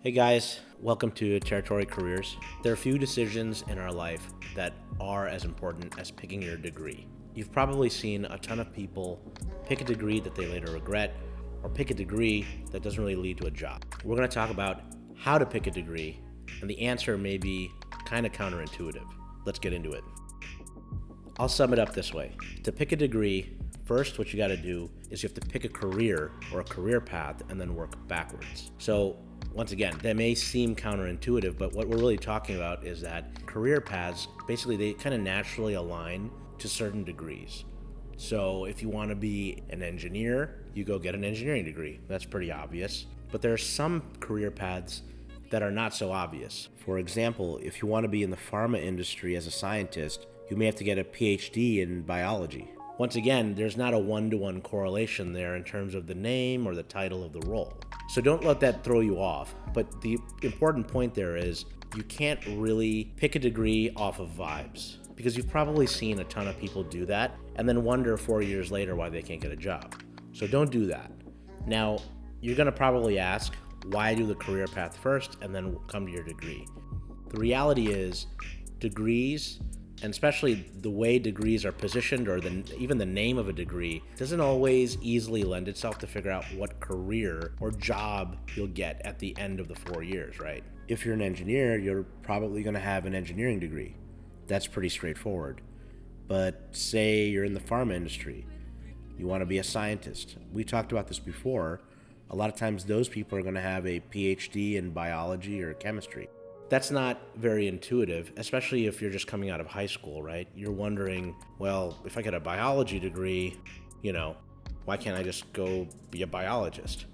Hey guys, welcome to Territory Careers. There are few decisions in our life that are as important as picking your degree. You've probably seen a ton of people pick a degree that they later regret, or pick a degree that doesn't really lead to a job. We're going to talk about how to pick a degree, and the answer may be kind of counterintuitive. Let's get into it. I'll sum it up this way. To pick a degree, first what you got to do is you have to pick a career or a career path and then work backwards. So once again, that may seem counterintuitive, but what we're really talking about is that career paths, basically they kind of naturally align to certain degrees. So if you want to be an engineer, you go get an engineering degree. That's pretty obvious. But there are some career paths that are not so obvious. For example, if you want to be in the pharma industry as a scientist, you may have to get a PhD in biology. Once again, there's not a one-to-one correlation there in terms of the name or the title of the role. So don't let that throw you off. But the important point there is you can't really pick a degree off of vibes, because you've probably seen a ton of people do that and then wonder 4 years later why they can't get a job. So don't do that. Now, you're going to probably ask, why do the career path first and then come to your degree? The reality is degrees, and especially the way degrees are positioned or even the name of a degree, doesn't always easily lend itself to figure out what career or job you'll get at the end of the 4 years, right? If you're an engineer, you're probably going to have an engineering degree. That's pretty straightforward. But say you're in the pharma industry, you want to be a scientist. We talked about this before. A lot of times those people are going to have a PhD in biology or chemistry. That's not very intuitive, especially if you're just coming out of high school, right? You're wondering, well, if I get a biology degree, why can't I just go be a biologist?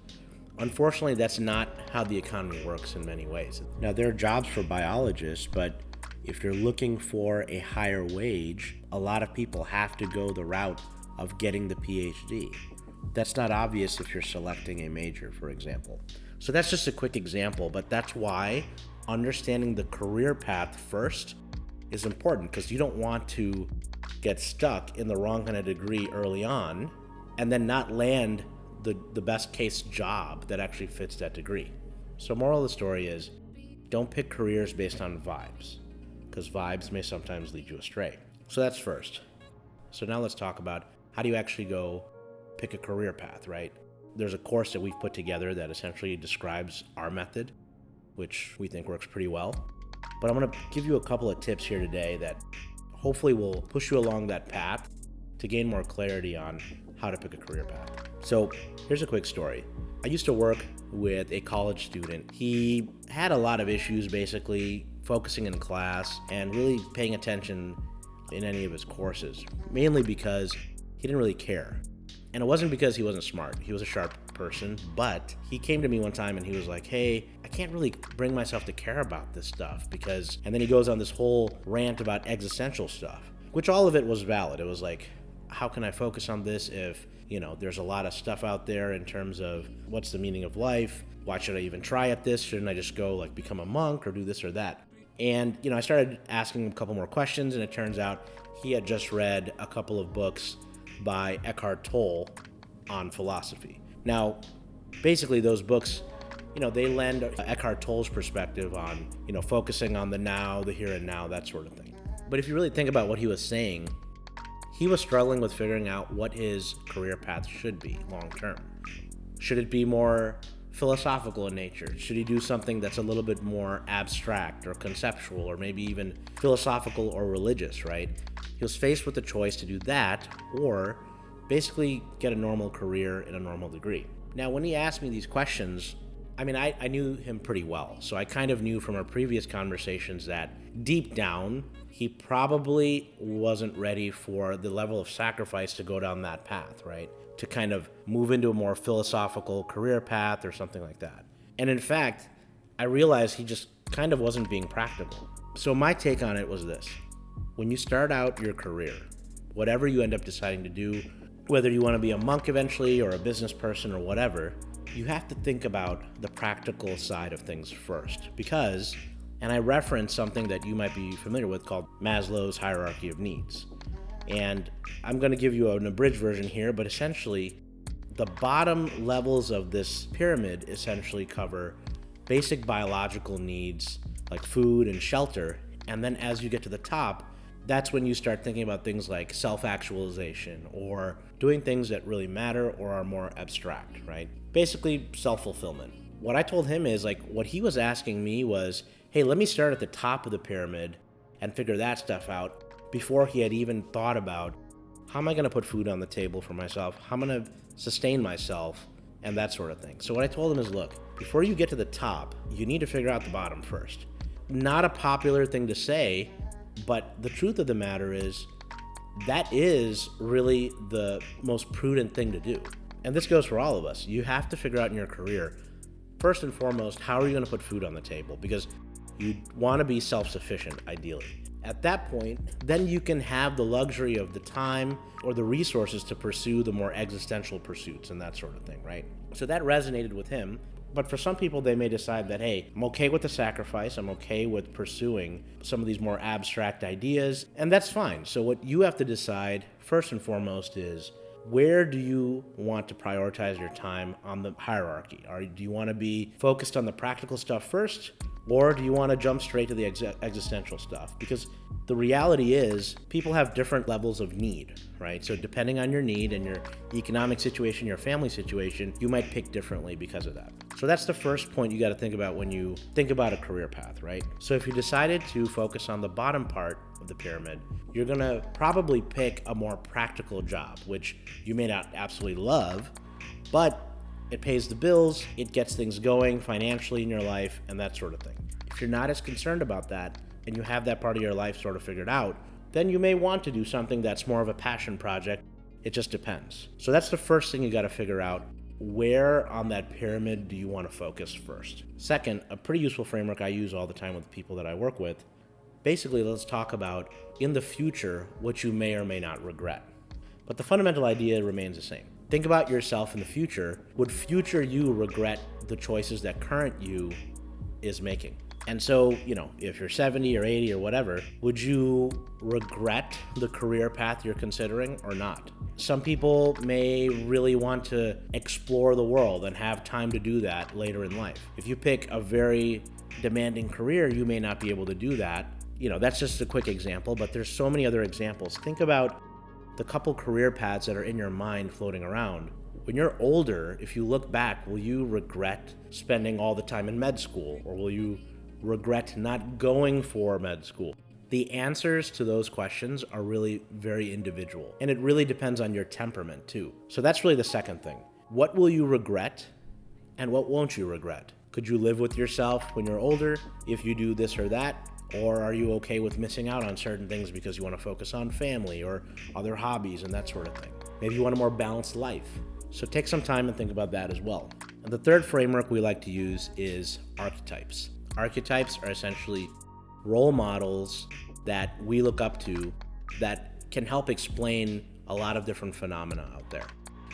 Unfortunately, that's not how the economy works in many ways. Now, there are jobs for biologists, but if you're looking for a higher wage, a lot of people have to go the route of getting the PhD. That's not obvious if you're selecting a major, for example. So that's just a quick example, but that's why understanding the career path first is important, because you don't want to get stuck in the wrong kind of degree early on and then not land the best case job that actually fits that degree. So moral of the story is, don't pick careers based on vibes, because vibes may sometimes lead you astray. So that's first. So now let's talk about how do you actually go pick a career path, right? There's a course that we've put together that essentially describes our method, which we think works pretty well. But I'm going to give you a couple of tips here today that hopefully will push you along that path to gain more clarity on how to pick a career path. So here's a quick story. I used to work with a college student. He had a lot of issues basically focusing in class and really paying attention in any of his courses, mainly because he didn't really care. And it wasn't because he wasn't smart. He was a sharp person, but he came to me one time and he was like, hey, I can't really bring myself to care about this stuff because, and then he goes on this whole rant about existential stuff, which all of it was valid. It was like, how can I focus on this if, there's a lot of stuff out there in terms of what's the meaning of life? Why should I even try at this? Shouldn't I just go become a monk or do this or that? And, I started asking him a couple more questions, and it turns out he had just read a couple of books by Eckhart Tolle on philosophy. Now, basically those books, they lend Eckhart Tolle's perspective on, focusing on the now, the here and now, that sort of thing. But if you really think about what he was saying, he was struggling with figuring out what his career path should be long term. Should it be more philosophical in nature? Should he do something that's a little bit more abstract or conceptual or maybe even philosophical or religious, right? He was faced with the choice to do that or basically get a normal career in a normal degree. Now, when he asked me these questions, I knew him pretty well. So I kind of knew from our previous conversations that deep down, he probably wasn't ready for the level of sacrifice to go down that path, right? To kind of move into a more philosophical career path or something like that. And in fact, I realized he just kind of wasn't being practical. So my take on it was this. When you start out your career, whatever you end up deciding to do, whether you want to be a monk eventually or a business person or whatever, you have to think about the practical side of things first. Because, and I reference something that you might be familiar with called Maslow's hierarchy of needs. And I'm going to give you an abridged version here, but essentially the bottom levels of this pyramid essentially cover basic biological needs like food and shelter. And then as you get to the top, that's when you start thinking about things like self-actualization or doing things that really matter or are more abstract, right? Basically, self-fulfillment. What I told him is like, what he was asking me was, hey, let me start at the top of the pyramid and figure that stuff out before he had even thought about how am I going to put food on the table for myself? How am I going to sustain myself? And that sort of thing. So what I told him is, look, before you get to the top, you need to figure out the bottom first. Not a popular thing to say, but the truth of the matter is that is really the most prudent thing to do. And this goes for all of us. You have to figure out in your career, first and foremost, how are you going to put food on the table? Because you want to be self-sufficient, ideally. At that point, then you can have the luxury of the time or the resources to pursue the more existential pursuits and that sort of thing, right? So that resonated with him. But for some people, they may decide that, hey, I'm okay with the sacrifice. I'm okay with pursuing some of these more abstract ideas, and that's fine. So what you have to decide, first and foremost, is where do you want to prioritize your time on the hierarchy? Do you want to be focused on the practical stuff first, or do you want to jump straight to the existential stuff? Because the reality is people have different levels of need, right? So depending on your need and your economic situation, your family situation, you might pick differently because of that. So that's the first point you got to think about when you think about a career path, right? So if you decided to focus on the bottom part of the pyramid, you're going to probably pick a more practical job, which you may not absolutely love, but it pays the bills, it gets things going financially in your life, and that sort of thing. If you're not as concerned about that, and you have that part of your life sort of figured out, then you may want to do something that's more of a passion project. It just depends. So that's the first thing you got to figure out. Where on that pyramid do you want to focus first? Second, a pretty useful framework I use all the time with people that I work with. Basically, let's talk about in the future what you may or may not regret. But the fundamental idea remains the same. Think about yourself in the future. Would future you regret the choices that current you is making? And so, if you're 70 or 80 or whatever, would you regret the career path you're considering or not? Some people may really want to explore the world and have time to do that later in life. If you pick a very demanding career, you may not be able to do that. That's just a quick example, but there's so many other examples. Think about the couple career paths that are in your mind floating around. When you're older, if you look back, will you regret spending all the time in med school, or will you regret not going for med school? The answers to those questions are really very individual, and it really depends on your temperament too. So that's really the second thing. What will you regret, and what won't you regret? Could you live with yourself when you're older if you do this or that? Or are you okay with missing out on certain things because you want to focus on family or other hobbies and that sort of thing? Maybe you want a more balanced life. So take some time and think about that as well. And the third framework we like to use is archetypes. Archetypes are essentially role models that we look up to that can help explain a lot of different phenomena out there.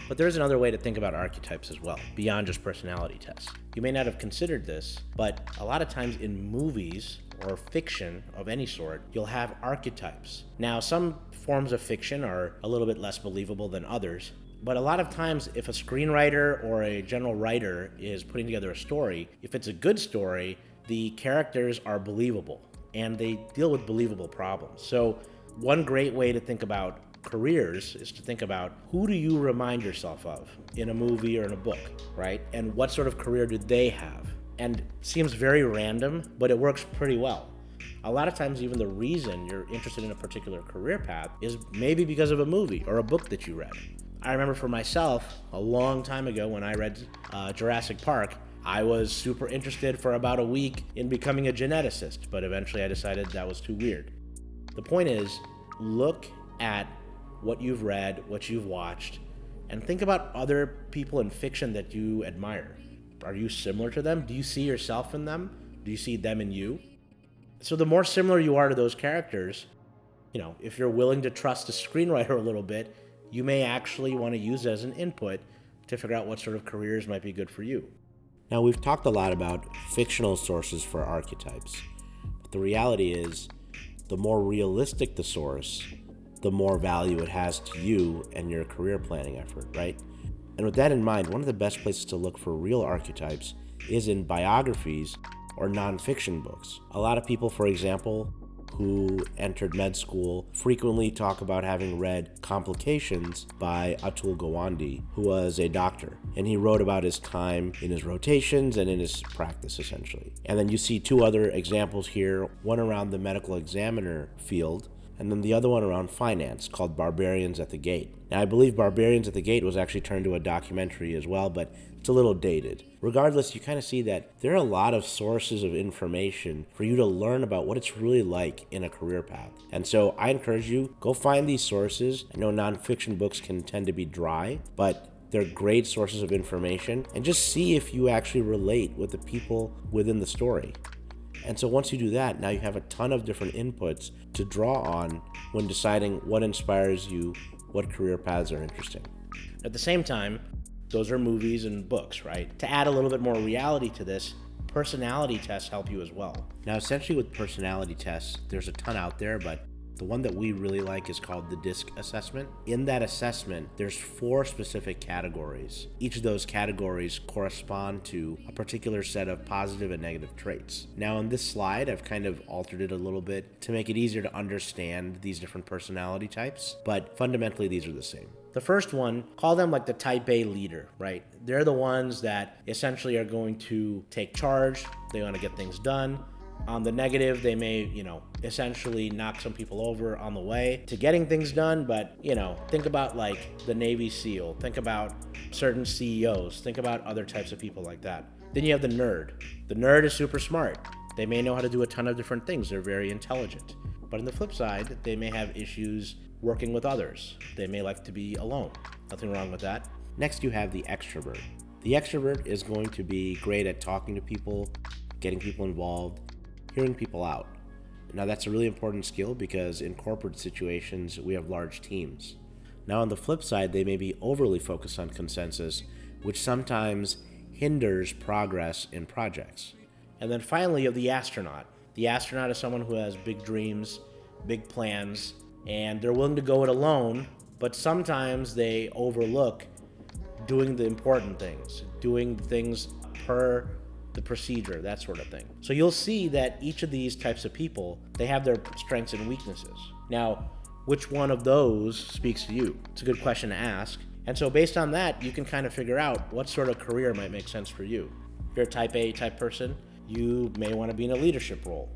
But there's another way to think about archetypes as well, beyond just personality tests. You may not have considered this, but a lot of times in movies or fiction of any sort, you'll have archetypes. Now, some forms of fiction are a little bit less believable than others, but a lot of times if a screenwriter or a general writer is putting together a story, if it's a good story, the characters are believable and they deal with believable problems. So one great way to think about careers is to think about who do you remind yourself of in a movie or in a book, right? And what sort of career do they have? And it seems very random, but it works pretty well. A lot of times even the reason you're interested in a particular career path is maybe because of a movie or a book that you read. I remember for myself, a long time ago when I read Jurassic Park, I was super interested for about a week in becoming a geneticist, but eventually I decided that was too weird. The point is, look at what you've read, what you've watched, and think about other people in fiction that you admire. Are you similar to them? Do you see yourself in them? Do you see them in you? So the more similar you are to those characters, if you're willing to trust the screenwriter a little bit, you may actually want to use it as an input to figure out what sort of careers might be good for you. Now, we've talked a lot about fictional sources for archetypes, but the reality is the more realistic the source, the more value it has to you and your career planning effort, right? And with that in mind, one of the best places to look for real archetypes is in biographies or nonfiction books. A lot of people, for example, who entered med school frequently talk about having read Complications by Atul Gawande, who was a doctor. And he wrote about his time in his rotations and in his practice, essentially. And then you see two other examples here, one around the medical examiner field, and then the other one around finance, called Barbarians at the Gate. Now, I believe Barbarians at the Gate was actually turned into a documentary as well, but it's a little dated. Regardless, you kind of see that there are a lot of sources of information for you to learn about what it's really like in a career path. And so I encourage you, go find these sources. I know nonfiction books can tend to be dry, but they're great sources of information, and just see if you actually relate with the people within the story. And so once you do that, now you have a ton of different inputs to draw on when deciding what inspires you, what career paths are interesting. At the same time, those are movies and books, right? To add a little bit more reality to this, personality tests help you as well. Now, essentially with personality tests, there's a ton out there, but the one that we really like is called the DISC assessment. In that assessment, there's 4 specific categories. Each of those categories correspond to a particular set of positive and negative traits. Now, on this slide, I've kind of altered it a little bit to make it easier to understand these different personality types, but fundamentally, these are the same. The first one, call them like the type A leader, right? They're the ones that essentially are going to take charge. They want to get things done. On the negative, they may, essentially knock some people over on the way to getting things done. But, think about like the Navy SEAL. Think about certain CEOs. Think about other types of people like that. Then you have the nerd. The nerd is super smart. They may know how to do a ton of different things. They're very intelligent. But on the flip side, they may have issues working with others. They may like to be alone. Nothing wrong with that. Next, you have the extrovert. The extrovert is going to be great at talking to people, getting people involved, hearing people out. Now, that's a really important skill because in corporate situations, we have large teams. Now, on the flip side, they may be overly focused on consensus, which sometimes hinders progress in projects. And then finally, you have the astronaut. The astronaut is someone who has big dreams, big plans, and they're willing to go it alone, but sometimes they overlook doing the important things, doing things per the procedure, that sort of thing. So you'll see that each of these types of people, they have their strengths and weaknesses. Now, which one of those speaks to you? It's a good question to ask. And so based on that, you can kind of figure out what sort of career might make sense for you. If you're a type A type person, you may want to be in a leadership role,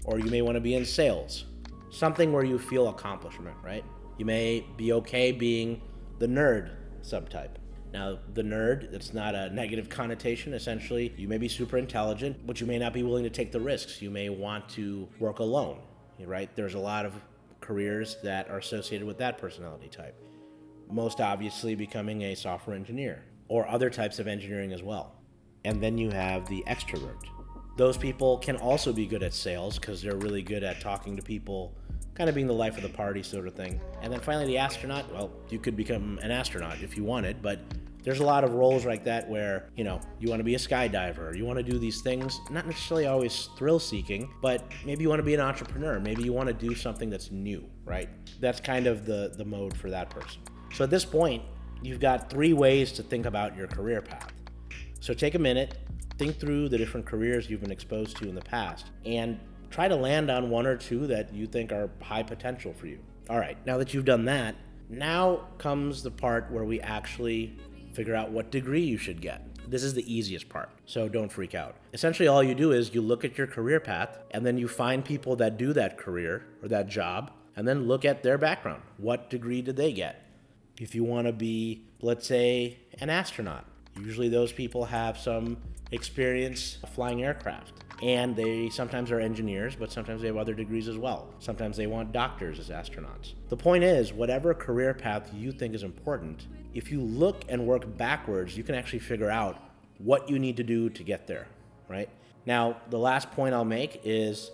or you may want to be in sales, something where you feel accomplishment, right? You may be okay being the nerd subtype. Now, the nerd, it's not a negative connotation. Essentially, you may be super intelligent, but you may not be willing to take the risks. You may want to work alone, right? There's a lot of careers that are associated with that personality type. Most obviously becoming a software engineer or other types of engineering as well. And then you have the extrovert. Those people can also be good at sales because they're really good at talking to people, kind of being the life of the party sort of thing. And then finally the astronaut, well, you could become an astronaut if you wanted, but there's a lot of roles like that where, you want to be a skydiver, you want to do these things, not necessarily always thrill-seeking, but maybe you want to be an entrepreneur, maybe you want to do something that's new, right? That's kind of the mode for that person. So at this point, you've got 3 ways to think about your career path. So take a minute, think through the different careers you've been exposed to in the past, and try to land on 1 or 2 that you think are high potential for you. All right, now that you've done that, now comes the part where we actually figure out what degree you should get. This is the easiest part, so don't freak out. Essentially, all you do is you look at your career path, and then you find people that do that career or that job, and then look at their background. What degree did they get? If you want to be, let's say, an astronaut, usually those people have some experience flying aircraft. And they sometimes are engineers, but sometimes they have other degrees as well. Sometimes they want doctors as astronauts. The point is, whatever career path you think is important, if you look and work backwards, you can actually figure out what you need to do to get there, right? Now, the last point I'll make is,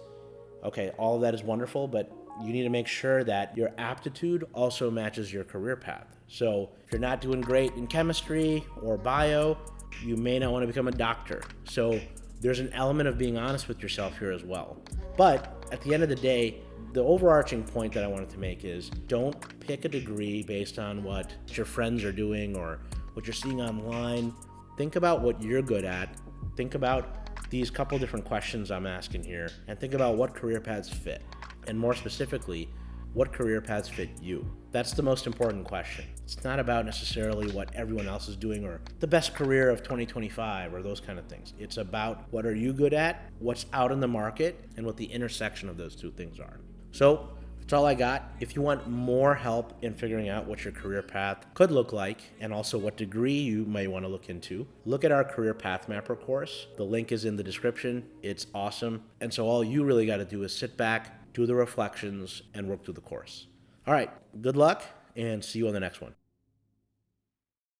okay, all of that is wonderful, but you need to make sure that your aptitude also matches your career path. So if you're not doing great in chemistry or bio, you may not want to become a doctor. So there's an element of being honest with yourself here as well. But at the end of the day, the overarching point that I wanted to make is don't pick a degree based on what your friends are doing or what you're seeing online. Think about what you're good at. Think about these couple different questions I'm asking here, and think about what career paths fit. And more specifically, what career paths fit you? That's the most important question. It's not about necessarily what everyone else is doing or the best career of 2025 or those kind of things. It's about what are you good at, what's out in the market, and what the intersection of those two things are. So that's all I got. If you want more help in figuring out what your career path could look like and also what degree you may want to look into, look at our Career Path Mapper course. The link is in the description. It's awesome. And so all you really got to do is sit back, do the reflections, and work through the course. All right, good luck, and see you on the next one.